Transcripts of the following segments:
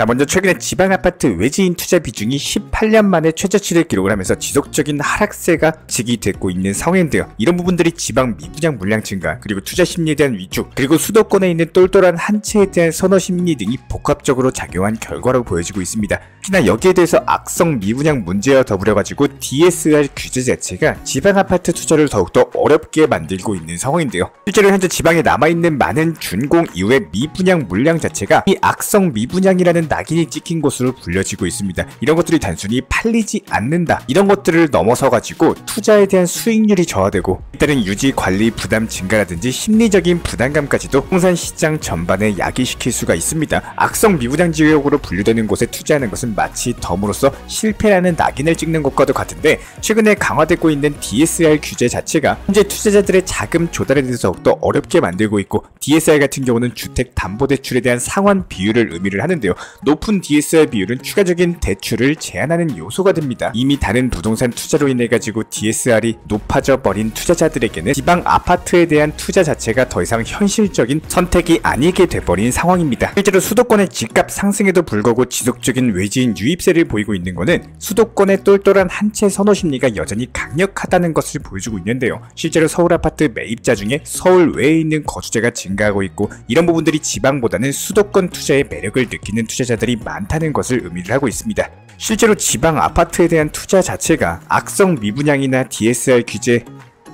자, 먼저 최근에 지방아파트 외지인 투자 비중이 18년 만에 최저치를 기록을 하면서 지속적인 하락세가 지속되고 있는 상황인데요. 이런 부분들이 지방 미분양 물량 증가, 그리고 투자 심리에 대한 위축, 그리고 수도권에 있는 똘똘한 한 채에 대한 선호 심리 등이 복합적으로 작용한 결과라고 보여지고 있습니다. 특히나 여기에 대해서 악성 미분양 문제와 더불어 가지고 DSR 규제 자체가 지방아파트 투자를 더욱더 어렵게 만들고 있는 상황인데요. 실제로 현재 지방에 남아있는 많은 준공 이후의 미분양 물량 자체가 이 악성 미분양이라는 낙인이 찍힌 곳으로 불려지고 있습니다. 이런 것들이 단순히 팔리지 않는다, 이런 것들을 넘어서 가지고 투자에 대한 수익률이 저하되고 일단은 유지 관리 부담 증가라든지 심리적인 부담감까지도 부동산 시장 전반에 야기시킬 수가 있습니다. 악성 미분양 지역으로 분류되는 곳에 투자하는 것은 마치 덤으로써 실패라는 낙인을 찍는 것과도 같은데, 최근에 강화되고 있는 DSR 규제 자체가 현재 투자자들의 자금 조달에 대해서 더욱더 어렵게 만들고 있고, DSR 같은 경우는 주택담보대출에 대한 상환 비율을 의미를 하는데요. 높은 DSR 비율은 추가적인 대출을 제한하는 요소가 됩니다. 이미 다른 부동산 투자로 인해 가지고 DSR이 높아져 버린 투자자들에게는 지방 아파트에 대한 투자 자체가 더 이상 현실적인 선택이 아니게 돼버린 상황입니다. 실제로 수도권의 집값 상승에도 불구하고 지속적인 외지인 유입세를 보이고 있는 것은 수도권의 똘똘한 한 채 선호 심리가 여전히 강력하다는 것을 보여주고 있는데요. 실제로 서울 아파트 매입자 중에 서울 외에 있는 거주자가 증가하고 있고, 이런 부분들이 지방보다는 수도권 투자의 매력을 느끼는 투자자들이 많다는 것을 의미를 하고 있습니다. 실제로 지방 아파트에 대한 투자 자체가 악성 미분양이나 DSR 규제,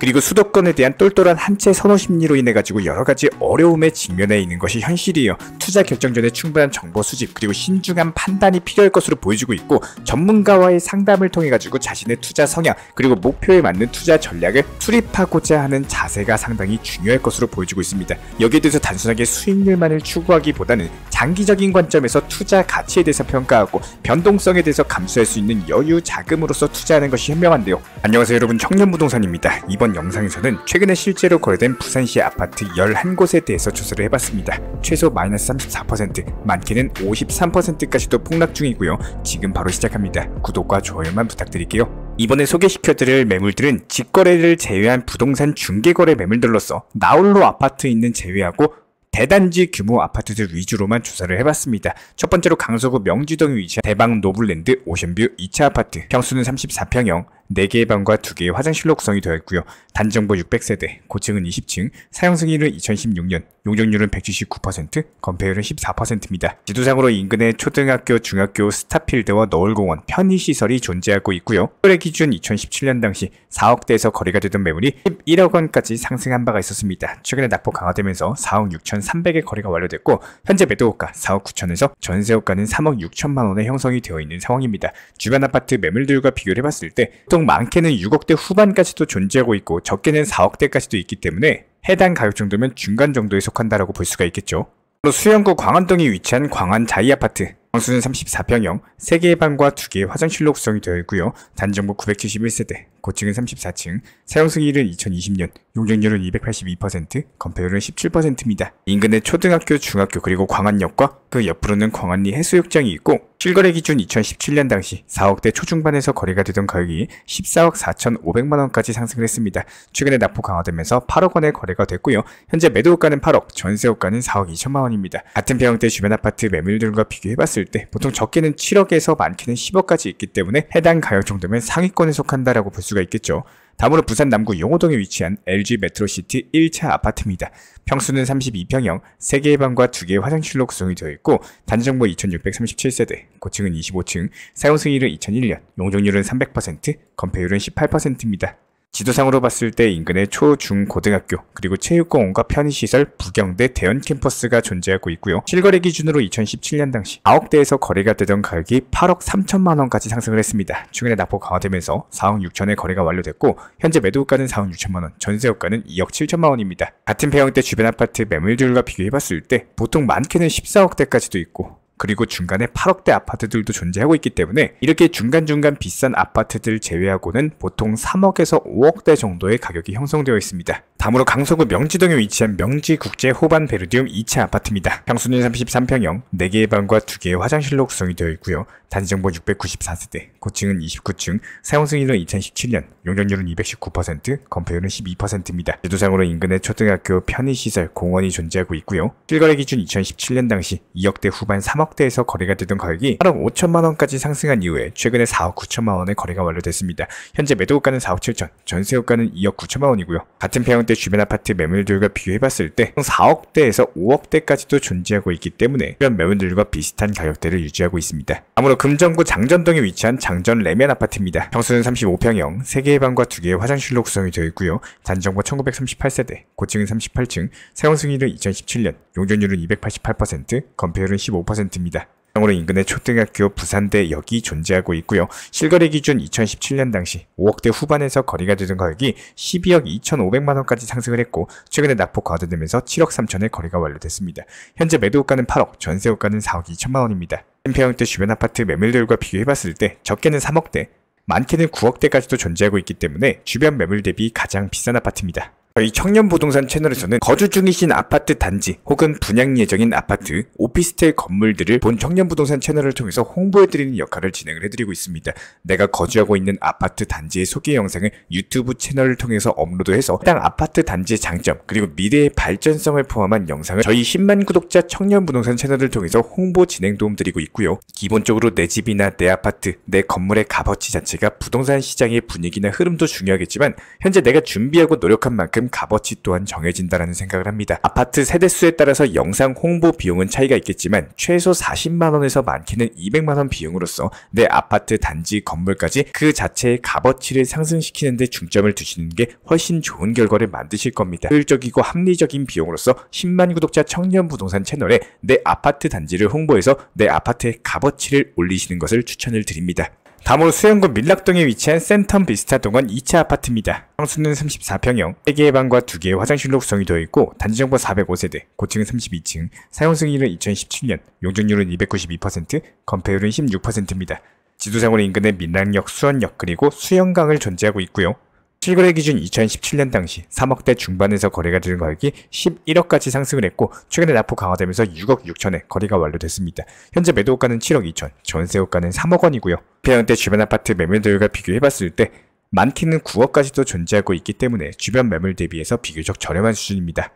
그리고 수도권에 대한 똘똘한 한 채 선호 심리로 인해 가지고 여러가지 어려움에 직면해 있는 것이 현실이에요. 투자 결정 전에 충분한 정보 수집, 그리고 신중한 판단이 필요할 것으로 보여지고 있고, 전문가와의 상담을 통해 가지고 자신의 투자 성향, 그리고 목표에 맞는 투자 전략을 수립하고자 하는 자세가 상당히 중요할 것으로 보여지고 있습니다. 여기에 대해서 단순하게 수익률만을 추구하기보다는 장기적인 관점에서 투자 가치에 대해서 평가하고 변동성에 대해서 감수할 수 있는 여유 자금으로서 투자하는 것이 현명한데요. 안녕하세요 여러분, 청년부동산입니다. 이번 영상에서는 최근에 실제로 거래된 부산시 아파트 11곳에 대해서 조사를 해봤습니다. 최소 마이너스 34%, 많게는 53%까지도 폭락 중이고요. 지금 바로 시작합니다. 구독과 좋아요만 부탁드릴게요. 이번에 소개시켜드릴 매물들은 직거래를 제외한 부동산 중개거래 매물들로서 나홀로 아파트 있는 제외하고 대단지 규모 아파트들 위주로만 조사를 해봤습니다. 첫 번째로 강서구 명지동에 위치한 대방 노블랜드 오션뷰 2차 아파트, 평수는 34평형, 4개의 방과 2개의 화장실로 구성이 되어 있고요. 단정보 600세대, 고층은 20층, 사용승인은 2016년, 용적률은 179%, 건폐율은 14%입니다. 지도상으로 인근에 초등학교, 중학교, 스타필드와 너울공원, 편의시설이 존재하고 있고요. 거래 기준 2017년 당시 4억대에서 거래가 되던 매물이 11억 원까지 상승한 바가 있었습니다. 최근에 낙폭 강화되면서 4억 6,300의 거래가 완료됐고, 현재 매도호가 4억 9천에서 전세호가는 3억 6천만 원에 형성이 되어 있는 상황입니다. 주변 아파트 매물들과 비교를 해봤을 때 보통 많게는 6억대 후반까지도 존재하고 있고 적게는 4억대까지도 있기 때문에 해당 가격 정도면 중간 정도에 속한다라고 볼 수가 있겠죠. 수영구 광안동에 위치한 광안 자이아파트, 평수는 34평형, 3개의 방과 2개의 화장실로 구성이 되어 있고요. 단정보 971세대, 고층은 34층, 사용승인은 2020년, 용적률은 282%, 건폐율은 17%입니다. 인근에 초등학교, 중학교, 그리고 광안역과 그 옆으로는 광안리 해수욕장이 있고, 실거래 기준 2017년 당시 4억대 초중반에서 거래가 되던 가격이 14억 4,500만원까지 상승을 했습니다. 최근에 낙폭 강화되면서 8억 원에 거래가 됐고요. 현재 매도호가는 8억, 전세호가는 4억 2천만 원입니다. 같은 평형대 주변 아파트 매물들과 비교해봤을 때 보통 적게는 7억에서 많게는 10억까지 있기 때문에 해당 가격 정도면 상위권에 속한다라고 볼 수가 있겠죠. 다음으로 부산 남구 용호동에 위치한 LG 메트로시티 1차 아파트입니다. 평수는 32평형, 3개의 방과 2개의 화장실로 구성이 되어 있고, 단정보 2637세대, 고층은 25층, 사용승인은 2001년, 용적률은 300%, 건폐율은 18%입니다. 지도상으로 봤을 때 인근에 초, 중, 고등학교, 그리고 체육공원과 편의시설, 부경대, 대연 캠퍼스가 존재하고 있고요. 실거래 기준으로 2017년 당시 9억대에서 거래가 되던 가격이 8억 3천만 원까지 상승을 했습니다. 최근에 낙폭 강화되면서 4억 6천에 거래가 완료됐고, 현재 매도가는 4억 6천만 원, 전세호가는 2억 7천만 원입니다. 같은 평형대 주변 아파트 매물들과 비교해봤을 때 보통 많게는 14억대까지도 있고, 그리고 중간에 8억대 아파트들도 존재하고 있기 때문에 이렇게 중간중간 비싼 아파트들 제외하고는 보통 3억에서 5억대 정도의 가격이 형성되어 있습니다. 다음으로 강서구 명지동에 위치한 명지국제 호반 베르디움 2차 아파트입니다. 평수는 33평형, 4개의 방과 2개의 화장실로 구성이 되어 있고요. 단지정보 694세대, 고층은 29층, 사용승인은 2017년, 용적률은 219%, 건폐율은 12%입니다. 지도상으로 인근에 초등학교, 편의시설, 공원이 존재하고 있고요. 실거래 기준 2017년 당시 2억대 후반 3억대에서 거래가 되던 가격이 8억 5천만원까지 상승한 이후에 최근에 4억 9천만원에 거래가 완료됐습니다. 현재 매도가는 4억 7천, 전세호가는 2억 9천만원이고요. 같은 평형대 주변 아파트 매물들과 비교해봤을 때 4억대에서 5억대까지도 존재하고 있기 때문에 주변 매물들과 비슷한 가격대를 유지하고 있습니다. 다음으로 금정구 장전동에 위치한 장전 레면 아파트입니다. 평수는 35평형, 3개의 방과 2개의 화장실로 구성이 되어 있고요. 단정보 1938세대, 고층은 38층, 사용 승인은 2017년, 용적률은 288%, 건폐율은 15%입니다. 으로 인근의 초등학교, 부산대역이 존재하고 있고요. 실거래 기준 2017년 당시 5억대 후반에서 거래가 되던 가격이 12억 2,500만원까지 상승을 했고 최근에 낙폭 과대되면서 7억 3천에 거래가 완료됐습니다. 현재 매도가는 8억, 전세호가는 4억 2천만원입니다. 평형대 주변 아파트 매물들과 비교해봤을 때 적게는 3억대, 많게는 9억대까지도 존재하고 있기 때문에 주변 매물 대비 가장 비싼 아파트입니다. 저희 청년부동산 채널에서는 거주 중이신 아파트 단지 혹은 분양 예정인 아파트, 오피스텔 건물들을 본 청년부동산 채널을 통해서 홍보해드리는 역할을 진행을 해드리고 있습니다. 내가 거주하고 있는 아파트 단지의 소개 영상을 유튜브 채널을 통해서 업로드해서 해당 아파트 단지의 장점 그리고 미래의 발전성을 포함한 영상을 저희 10만 구독자 청년부동산 채널을 통해서 홍보 진행 도움 드리고 있고요. 기본적으로 내 집이나 내 아파트, 내 건물의 값어치 자체가 부동산 시장의 분위기나 흐름도 중요하겠지만 현재 내가 준비하고 노력한 만큼 값어치 또한 정해진다라는 생각을 합니다. 아파트 세대수에 따라서 영상 홍보 비용은 차이가 있겠지만 최소 40만원에서 많게는 200만원 비용으로서 내 아파트 단지 건물까지 그 자체의 값어치를 상승시키는 데 중점을 두시는 게 훨씬 좋은 결과를 만드실 겁니다. 효율적이고 합리적인 비용으로서 10만 구독자 청년부동산 채널에 내 아파트 단지를 홍보해서 내 아파트의 값어치를 올리시는 것을 추천을 드립니다. 다음으로 수영구 밀락동에 위치한 센텀 비스타 동원 2차 아파트입니다. 평수는 34평형, 3개의 방과 2개의 화장실로 구성이 되어 있고 단지정보 405세대, 고층은 32층, 사용 승인은 2017년, 용적률은 292%, 건폐율은 16%입니다. 지도상으로 인근에 민락역, 수원역 그리고 수영강을 존재하고 있고요. 실거래 기준 2017년 당시 3억대 중반에서 거래가 되는 가격이 11억까지 상승을 했고 최근에 낙폭 강화되면서 6억 6천에 거래가 완료됐습니다. 현재 매도가는 7억 2천, 전세호가는 3억 원이고요. 평형대 주변 아파트 매물들과 비교해봤을 때 많게는 9억까지도 존재하고 있기 때문에 주변 매물 대비해서 비교적 저렴한 수준입니다.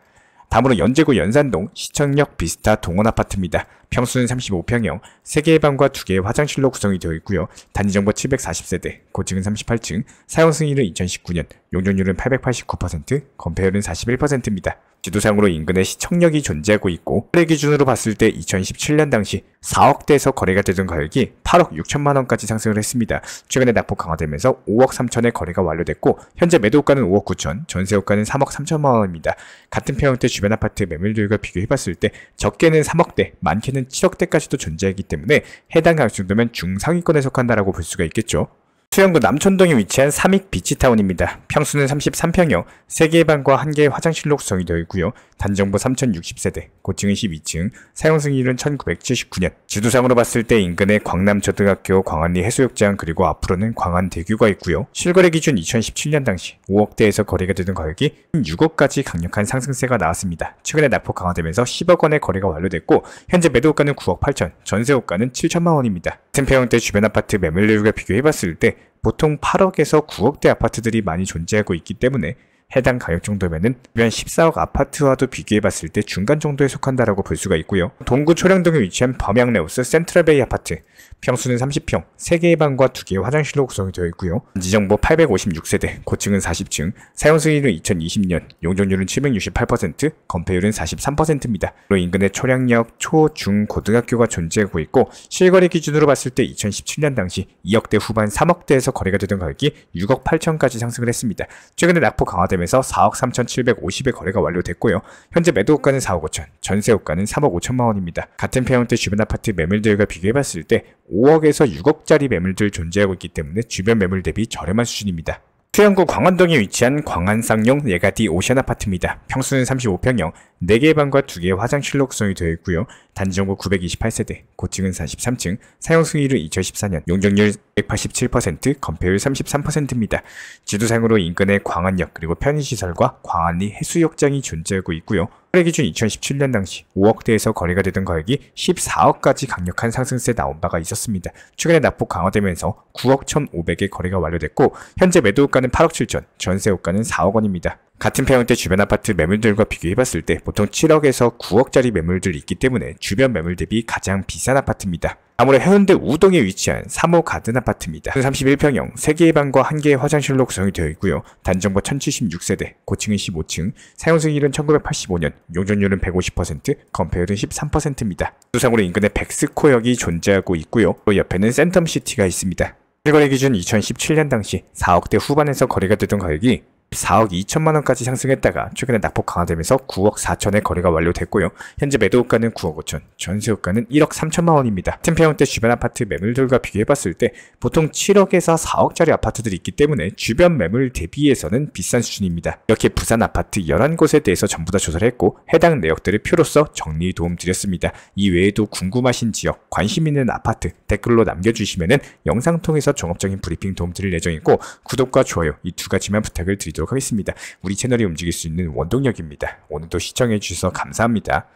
다음으로 연제구 연산동 시청역 비스타 동원 아파트입니다. 평수는 35평형, 3개의 방과 2개의 화장실로 구성이 되어 있고요. 단지정보 740세대, 고층은 38층, 사용 승인은 2019년, 용적률은 889%, 건폐율은 41%입니다. 지도상으로 인근에 시청역이 존재하고 있고 거래 기준으로 봤을 때 2017년 당시 4억대에서 거래가 되던 가격이 8억 6천만원까지 상승을 했습니다. 최근에 낙폭 강화되면서 5억 3천에 거래가 완료됐고 현재 매도가는 5억 9천, 전세호가는 3억 3천만원입니다. 같은 평형대 주변 아파트 매물들과 비교해봤을 때 적게는 3억대, 많게는 7억대까지도 존재하기 때문에 해당 가격 정도면 중상위권에 속한다라고 볼 수가 있겠죠. 수영구 남촌동에 위치한 삼익 비치타운입니다. 평수는 33평형, 3개의 방과 1개의 화장실로 구성이 되어 있고요. 단정보 3060세대, 고층은 12층, 사용 승인은 1979년. 지도상으로 봤을 때 인근에 광남초등학교, 광안리 해수욕장 그리고 앞으로는 광안대교가 있고요. 실거래 기준 2017년 당시 5억대에서 거래가 되던 가격이 6억까지 강력한 상승세가 나왔습니다. 최근에 낙폭 강화되면서 10억 원의 거래가 완료됐고 현재 매도가는 9억 8천, 전세호가는 7천만 원입니다. 같은 평형대 주변 아파트 매물들과 비교해봤을 때 보통 8억에서 9억대 아파트들이 많이 존재하고 있기 때문에 해당 가격 정도면은 주변 14억 아파트와도 비교해봤을 때 중간 정도에 속한다라고 볼 수가 있고요. 동구 초량동에 위치한 범양레우스 센트럴베이 아파트, 평수는 30평, 3개의 방과 2개의 화장실로 구성이 되어 있고요. 단지정보 856세대, 고층은 40층, 사용 승인은 2020년, 용적률은 768%, 건폐율은 43%입니다. 인근에 초량역, 초, 중, 고등학교가 존재하고 있고 실거래 기준으로 봤을 때 2017년 당시 2억대 후반 3억대에서 거래가 되던 가격이 6억 8천까지 상승을 했습니다. 최근에 낙폭 강화되면서 4억 3,750에 거래가 완료됐고요. 현재 매도가는 4억 5천, 전세호가는 3억 5천만 원입니다. 같은 평형대 주변 아파트 매물들과 비교해봤을 때 5억에서 6억짜리 매물들 존재하고 있기 때문에 주변 매물 대비 저렴한 수준입니다. 수영구 광안동에 위치한 광안쌍용 예가디 오션 아파트입니다. 평수는 35평형, 4개의 방과 2개의 화장실로 구성이 되어 있고요. 단지정보 928세대, 고층은 43층, 사용 승인은 2014년, 용적률 187%, 건폐율 33%입니다. 지도상으로 인근에 광안역 그리고 편의시설과 광안리 해수욕장이 존재하고 있고요. 거래 기준 2017년 당시 5억대에서 거래가 되던 가격이 14억까지 강력한 상승세 나온 바가 있었습니다. 최근에 낙폭 강화되면서 9억 1,500에 거래가 완료됐고 현재 매도가는 8억 7천, 전세호가는 4억 원입니다. 같은 평형대 주변 아파트 매물들과 비교해봤을 때 보통 7억에서 9억짜리 매물들이 있기 때문에 주변 매물 대비 가장 비싼 아파트입니다. 아무래도 해운대 우동에 위치한 3호 가든 아파트입니다. 31평형, 3개의 방과 1개의 화장실로 구성이 되어 있고요. 단정보 1076세대, 고층은 15층, 사용승일은 1985년, 용적률은 150%, 건폐율은 13%입니다. 수상으로 인근에 백스코역이 존재하고 있고요. 또 옆에는 센텀시티가 있습니다. 실거래 기준 2017년 당시 4억대 후반에서 거래가 되던 가격이 4억 2천만 원까지 상승했다가 최근에 낙폭 강화되면서 9억 4천에 거래가 완료됐고요. 현재 매도가는 9억 5천, 전세호가는 1억 3천만 원입니다. 같은 평형대 주변 아파트 매물들과 비교해봤을 때 보통 7억에서 4억짜리 아파트들이 있기 때문에 주변 매물 대비해서는 비싼 수준입니다. 이렇게 부산 아파트 11곳에 대해서 전부 다 조사를 했고 해당 내역들을 표로써 정리 도움드렸습니다. 이 외에도 궁금하신 지역, 관심 있는 아파트 댓글로 남겨주시면 영상 통해서 종합적인 브리핑 도움드릴 예정이고 구독과 좋아요 이 두 가지만 부탁을 드리도록 하겠습니다. 우리 채널이 움직일 수 있는 원동력입니다. 오늘도 시청해주셔서 감사합니다.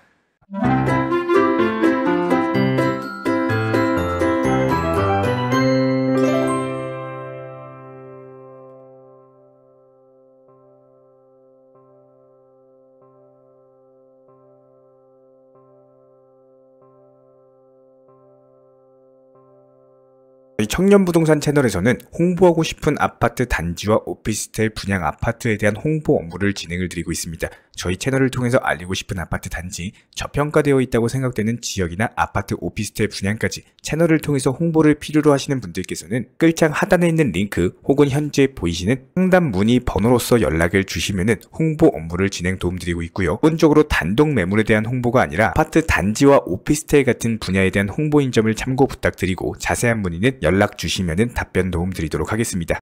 저희 청년부동산 채널에서는 홍보하고 싶은 아파트 단지와 오피스텔 분양 아파트에 대한 홍보 업무를 진행을 드리고 있습니다. 저희 채널을 통해서 알리고 싶은 아파트 단지, 저평가되어 있다고 생각되는 지역이나 아파트 오피스텔 분양까지 채널을 통해서 홍보를 필요로 하시는 분들께서는 끌장 하단에 있는 링크 혹은 현재 보이시는 상담 문의 번호로서 연락을 주시면 홍보 업무를 진행 도움드리고 있고요. 기본적으로 단독 매물에 대한 홍보가 아니라 아파트 단지와 오피스텔 같은 분야에 대한 홍보인 점을 참고 부탁드리고 자세한 문의는 연락 주시면 답변 도움 드리도록 하겠습니다.